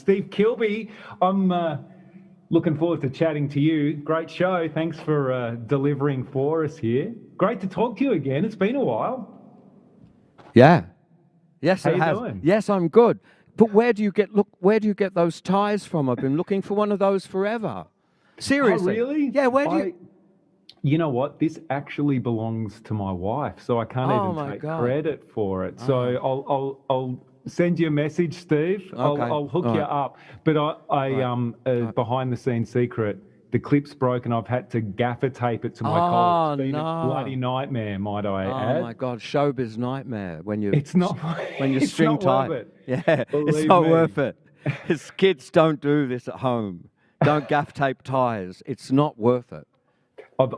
Steve Kilbey. I'm looking forward to chatting to you. Great show. Thanks for delivering for us here. Great to talk to you again. It's been a while. Yeah. Yes, How it you has. doing? Yes, I'm good. But where do you get those ties from? I've been looking for one of those forever. Seriously. Oh, really? Yeah, where do you... You know what? This actually belongs to my wife, so I can't Oh, even my take God. credit for it. So I'll send you a message, Steve. Okay. I'll hook All you right. up. But behind the scenes secret, the clip's broken. I've had to gaffer tape it to my collar. Oh, It's been a no. bloody nightmare, might I Oh, add. my God. Showbiz nightmare when you It's not. when you It's string not worth tie. it. Yeah, it's Believe not me. worth it. His kids don't do this at home. Don't gaff tape ties. It's not worth it.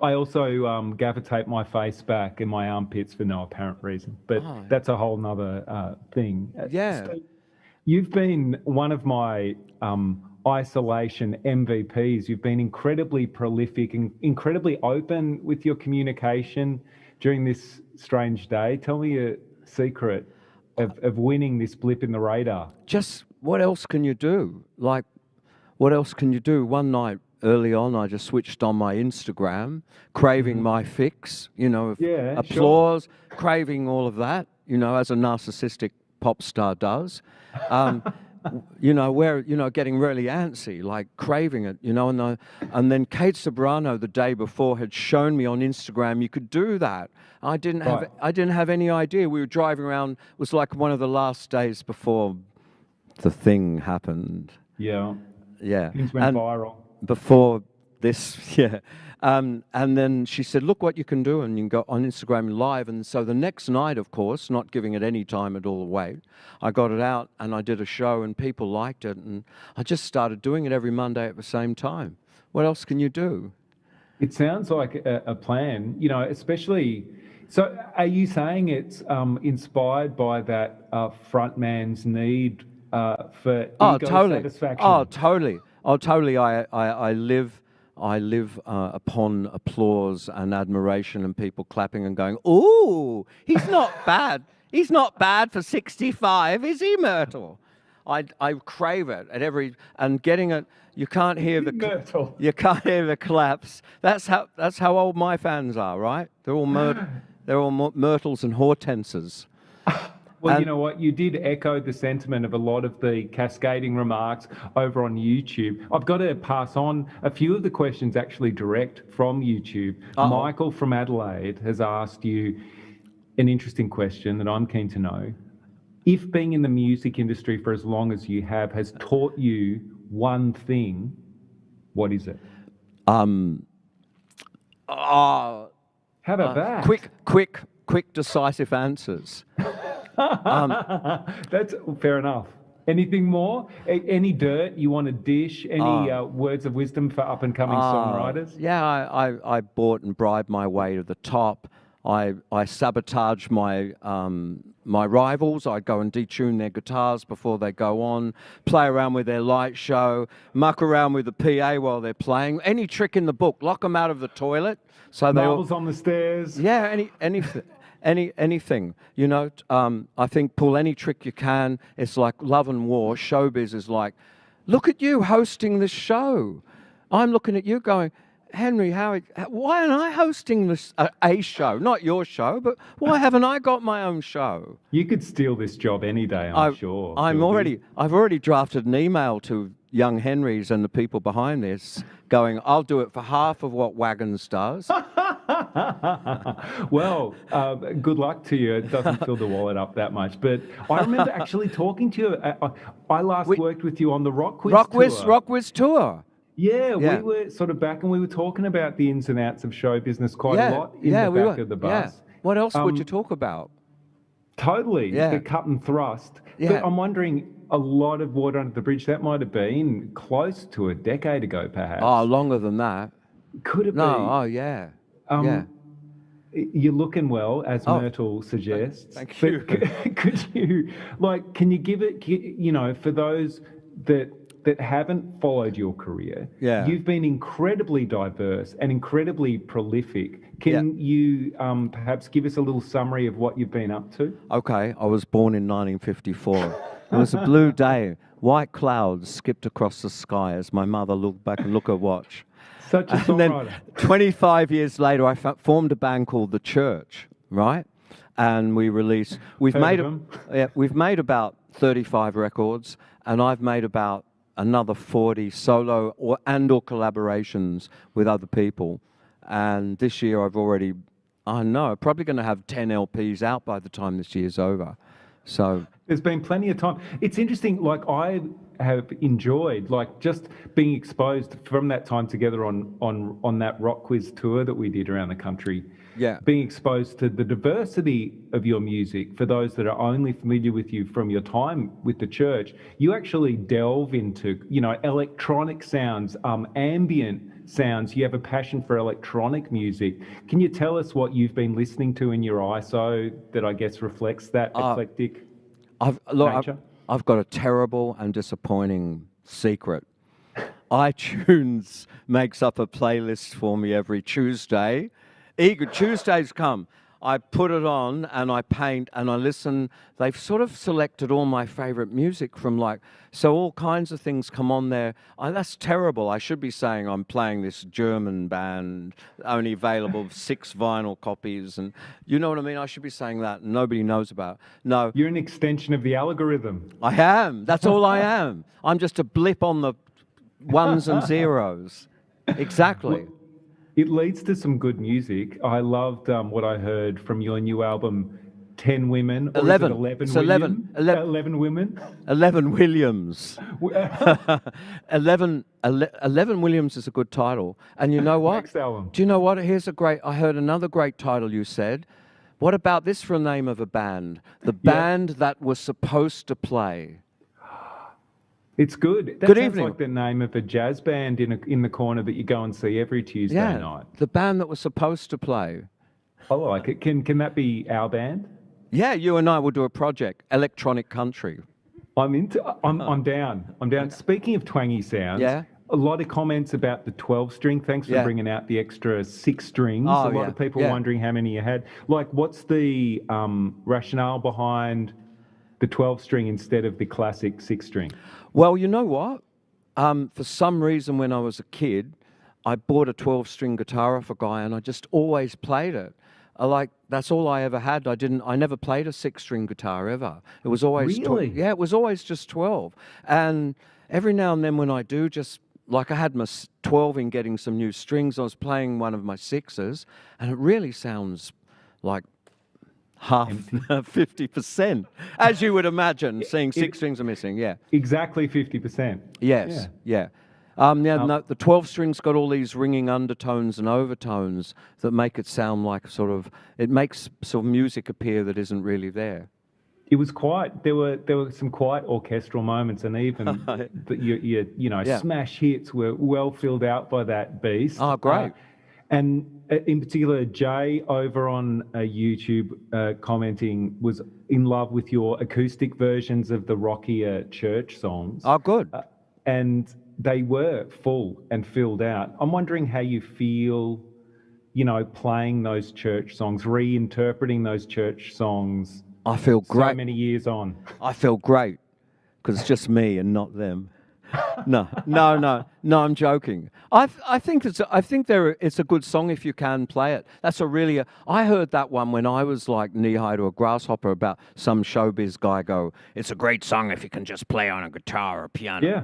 I also gaffer tape my face back and my armpits for no apparent reason, but that's a whole nother thing. Yeah. Steve, you've been one of my isolation MVPs. You've been incredibly prolific and incredibly open with your communication during this strange day. Tell me a secret of winning this blip in the radar. Just what else can you do? Like, what else can you do? One night early on, I just switched on my Instagram, craving my fix, of applause, craving all of that, as a narcissistic pop star does. Getting really antsy, like craving it, and then Kate Sobrano the day before had shown me on Instagram you could do that. I didn't have any idea. We were driving around. It was like one of the last days before the thing happened. Yeah. Yeah. Things went viral. Before this, yeah. And then she said, look what you can do, and you can go on Instagram Live. And so the next night, of course, not giving it any time at all away, I got it out and I did a show and people liked it. And I just started doing it every Monday at the same time. What else can you do? It sounds like a plan, especially... So are you saying it's inspired by that frontman's need for ego satisfaction? Oh, totally. Oh, totally. I live upon applause and admiration and people clapping and going, "Ooh, he's not bad. He's not bad for 65, is he, Myrtle?" I crave it at every, and getting it. You can't hear Myrtle. You can't hear the claps. That's how old my fans are, right? They're all Myrtles and Hortenses. Well, you know what? You did echo the sentiment of a lot of the cascading remarks over on YouTube. I've got to pass on a few of the questions actually direct from YouTube. Michael from Adelaide has asked you an interesting question that I'm keen to know. If being in the music industry for as long as you have has taught you one thing, what is it? How about that? Quick, decisive answers. That's fair enough. Anything more? Any dirt you want to dish? Any words of wisdom for up-and-coming songwriters? Yeah, I bought and bribed my way to the top. I sabotage my rivals. I go and detune their guitars before they go on, play around with their light show, muck around with the PA while they're playing. Any trick in the book, lock them out of the toilet. So Marbles on the stairs. Yeah, anything. I think pull any trick you can. It's like love and war. Showbiz is like, look at you hosting this show. I'm looking at you going, Henry, why aren't I hosting this a show? Not your show, but why haven't I got my own show? You could steal this job any day, I'm sure. I've already drafted an email to young Henrys and the people behind this going, I'll do it for half of what Wagons does. Well, good luck to you. It doesn't fill the wallet up that much. But I remember actually talking to you. I last worked with you on the Rock Quiz tour. Yeah, we were sort of back and we were talking about the ins and outs of show business quite a lot in the back of the bus. Yeah. What else would you talk about? Totally, the cut and thrust. Yeah. But I'm wondering, a lot of water under the bridge, that might have been close to a decade ago, perhaps. Oh, longer than that. Could it be? No, yeah. You're looking well, as Myrtle suggests. Thank you. Could you, can you give it, for those that haven't followed your career, you've been incredibly diverse and incredibly prolific. Can you perhaps give us a little summary of what you've been up to? Okay, I was born in 1954. It was a blue day. White clouds skipped across the sky as my mother looked back and looked at her watch. Such a And then songwriter. 25 years later, I formed a band called The Church, right? And we released. We've Heard of them. we've made about 35 records, and I've made about another 40 solo or collaborations with other people. And this year, probably going to have 10 LPs out by the time this year's over. So There's been plenty of time. It's interesting, like I have enjoyed, like just being exposed from that time together on that rock quiz tour that we did around the country. Yeah. Being exposed to the diversity of your music for those that are only familiar with you from your time with the church. You actually delve into, electronic sounds, ambient sounds. You have a passion for electronic music. Can you tell us what you've been listening to in your ISO that I guess reflects that eclectic nature? I've got a terrible and disappointing secret. iTunes makes up a playlist for me every Tuesday. Eager Tuesdays come. I put it on and I paint and I listen. They've sort of selected all my favorite music from so all kinds of things come on there. That's terrible. I should be saying I'm playing this German band, only available 6 vinyl copies. And you know what I mean? I should be saying that. Nobody knows about it. No. You're an extension of the algorithm. I am. That's all I am. I'm just a blip on the ones and zeros. Exactly. It leads to some good music. I loved what I heard from your new album, 10 Women. Or 11. 11 It's William? 11. 11 women. 11 Williams. 11 Williams is a good title. And you know what? Next album. Do you know what? I heard another great title you said. What about this for a name of a band? The band that was supposed to play. It's good. That Good sounds evening. like the name of a jazz band in the corner that you go and see every Tuesday night. The band that was supposed to play. I like it. Can that be our band? Yeah, you and I will do a project, Electronic Country. I'm down. I'm down. Speaking of twangy sounds, Yeah. a lot of comments about the 12-string. Thanks for bringing out the extra 6 strings. Oh, a lot of people wondering how many you had. What's the rationale behind the 12-string instead of the classic 6-string? Well, you know what? For some reason, when I was a kid, I bought a 12-string guitar off a guy, and I just always played it. That's all I ever had. I never played a 6-string guitar ever. It was always Really? it was always just 12. And every now and then, when I do, just I had my 12 in getting some new strings, I was playing one of my 6s, and it really sounds like half 50%, as you would imagine, seeing 6 strings are missing. Yeah, Exactly 50%. yes, yeah. No, the 12 strings got all these ringing undertones and overtones that make it sound like it makes sort of music appear that isn't really there. It was there were some quite orchestral moments, and even your smash hits were well filled out by that beast. Oh, great. And in particular, Jay over on YouTube commenting was in love with your acoustic versions of the rockier church songs. Oh, good. And they were full and filled out. I'm wondering how you feel, playing those church songs, reinterpreting those church songs. I feel great. So many years on. I feel great because it's just me and not them. No, I'm joking. I think it's a good song if you can play it. I heard that one when I was like knee high to a grasshopper about some showbiz guy go, it's a great song if you can just play on a guitar or a piano. Yeah.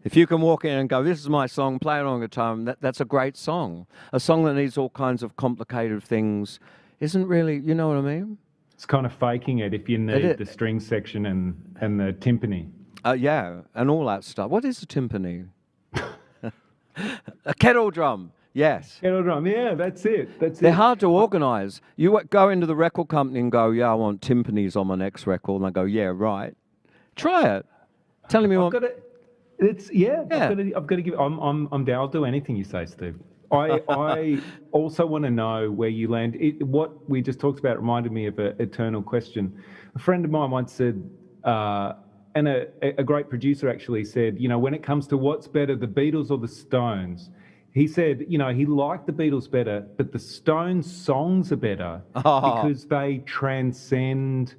If you can walk in and go, this is my song, play it on guitar, and that's a great song. A song that needs all kinds of complicated things isn't really, you know what I mean? It's kind of faking it if you need the string section and the timpani. Yeah, and all that stuff. What is a timpani? A kettle drum. Yes. Kettle drum. Yeah, that's it. They're hard to organise. You go into the record company and go, yeah, I want timpanis on my next record, and they go, yeah, right. Try it. Tell me what. I've got to give. I'm down. I'll do anything you say, Steve. I also want to know where you land. What we just talked about reminded me of an eternal question. A friend of mine once said, and a great producer actually said, when it comes to what's better, the Beatles or the Stones, he said, he liked the Beatles better, but the Stones songs are better because they transcend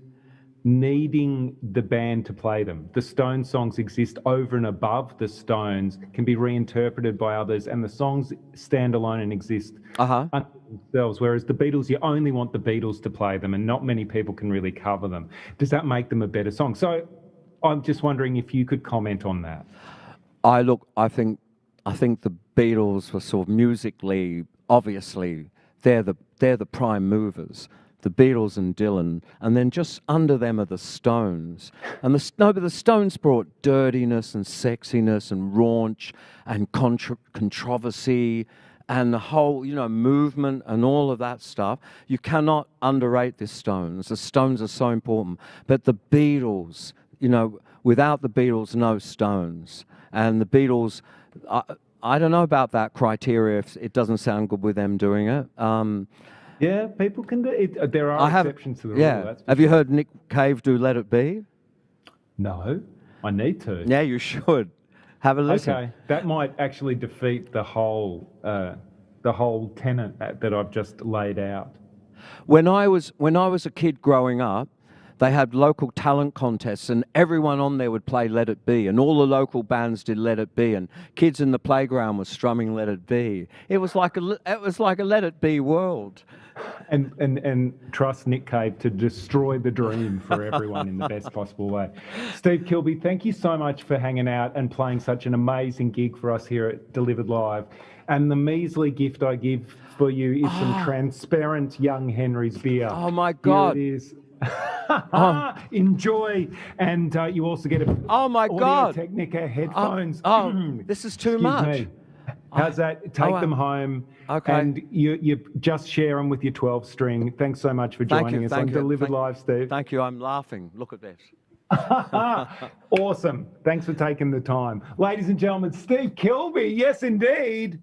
needing the band to play them. The Stones songs exist over and above the Stones, can be reinterpreted by others, and the songs stand alone and exist unto themselves, whereas the Beatles, you only want the Beatles to play them, and not many people can really cover them. Does that make them a better song? So I'm just wondering if you could comment on that. I think the Beatles were sort of musically, obviously, they're the prime movers. The Beatles and Dylan, and then just under them are the Stones. And but the Stones brought dirtiness and sexiness and raunch and controversy and the whole, movement and all of that stuff. You cannot underrate the Stones. The Stones are so important. But the Beatles, without the Beatles, no Stones. And the Beatles, I don't know about that criteria if it doesn't sound good with them doing it. Yeah, people can do it. There are exceptions to the rule. Yeah. Have you heard Nick Cave do Let It Be? No, I need to. Yeah, you should. Have a listen. Okay, that might actually defeat the whole tenet that I've just laid out. When I was a kid growing up, they had local talent contests, and everyone on there would play Let It Be, and all the local bands did Let It Be, and kids in the playground were strumming Let It Be. It was like a Let It Be world. And trust Nick Cave to destroy the dream for everyone in the best possible way. Steve Kilbey, thank you so much for hanging out and playing such an amazing gig for us here at Delivered Live. And the measly gift I give for you is some transparent Young Henry's beer. Oh my God. Here it is. Enjoy, and you also get a God Technica headphones. This is too much. Me. How's that? Take them home, and you just share them with your 12-string. Thanks so much for joining us on Delivered Live, Steve. Thank you. I'm laughing. Look at this. Awesome. Thanks for taking the time, ladies and gentlemen. Steve Kilbey. Yes, indeed.